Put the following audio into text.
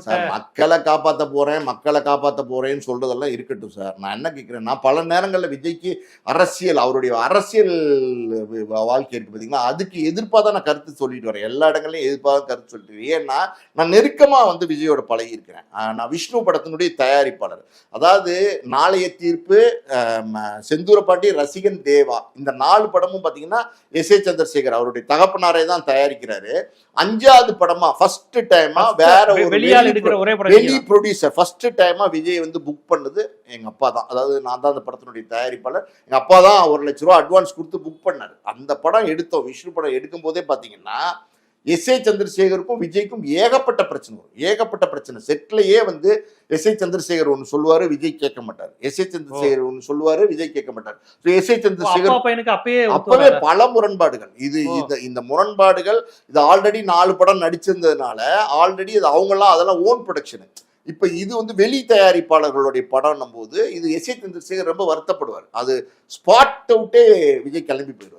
Sir மக்களை காப்பாற்ற போறேன்னு சொல்றதெல்லாம் இருக்கட்டும் சார். நான் என்ன கேட்கிறேன்னா, பல நேரங்கள்ல விஜய்க்கு அவருடைய அரசியல் வாழ்க்கை இருக்கு பாத்தீங்களா, அதுக்கு எதிர்ப்பா தான் நான் கருத்து சொல்லிட்டு வரேன். எல்லா இடங்களையும் எதிர்ப்பா தான் கருத்து சொல்லிட்டு வரேன். ஏன்னா நான் நெருக்கமா விஜயோட பழகி இருக்கிறேன். நான் விஷ்ணு படத்தினுடைய தயாரிப்பாளர். அதாவது நாளைய தீர்ப்பு, செந்தூரப்பாண்டி, ரசிகன், தேவா, இந்த 4 படமும் பாத்தீங்கன்னா எஸ் ஏ சந்திரசேகர் அவருடைய தகப்பனாரே தான் தயாரிக்கிறாரு. 5வது படமா ஃபர்ஸ்ட் டைமா வேற ஒரு வெளி ப்ரொடியூசர் ஃபர்ஸ்ட் டைமா விஜய் புக் பண்ணது எங்க அப்பா தான். அதாவது நான் தான் அந்த படத்தினுடைய தயாரிப்பாளர். எங்க அப்பா தான் 1 லட்ச ரூபா அட்வான்ஸ் கொடுத்து புக் பண்ணாரு. அந்த படம் எடுத்தோம். விஷ்ணு படம் எடுக்கும் போதே பாத்தீங்கன்னா எஸ் ஏ சந்திரசேகருக்கும் விஜய்க்கும் ஏகப்பட்ட பிரச்சனை. செட்லயே எஸ் ஏ சந்திரசேகர் ஒன்னு சொல்லுவாரு, விஜய் கேட்க மாட்டாரு. எஸ் ஏ சந்திரசேகர் ஒன்னு சொல்லுவாரு, விஜய் கேட்க மாட்டாரு. எஸ் ஏ சந்திரசேகர் அப்பவே பல முரண்பாடுகள். இந்த முரண்பாடுகள் இது ஆல்ரெடி 4 படம் நடிச்சிருந்ததுனால ஆல்ரெடி அதெல்லாம் ஓன் ப்ரொடக்ஷன். இப்ப இது வெளி தயாரிப்பாளர்களுடைய படம் போது இது எஸ் ஏ சந்திரசேகர் ரொம்ப வருத்தப்படுவார். அது ஸ்பாட் அவுட்டே விஜய் கிளம்பி போயிடுவார்.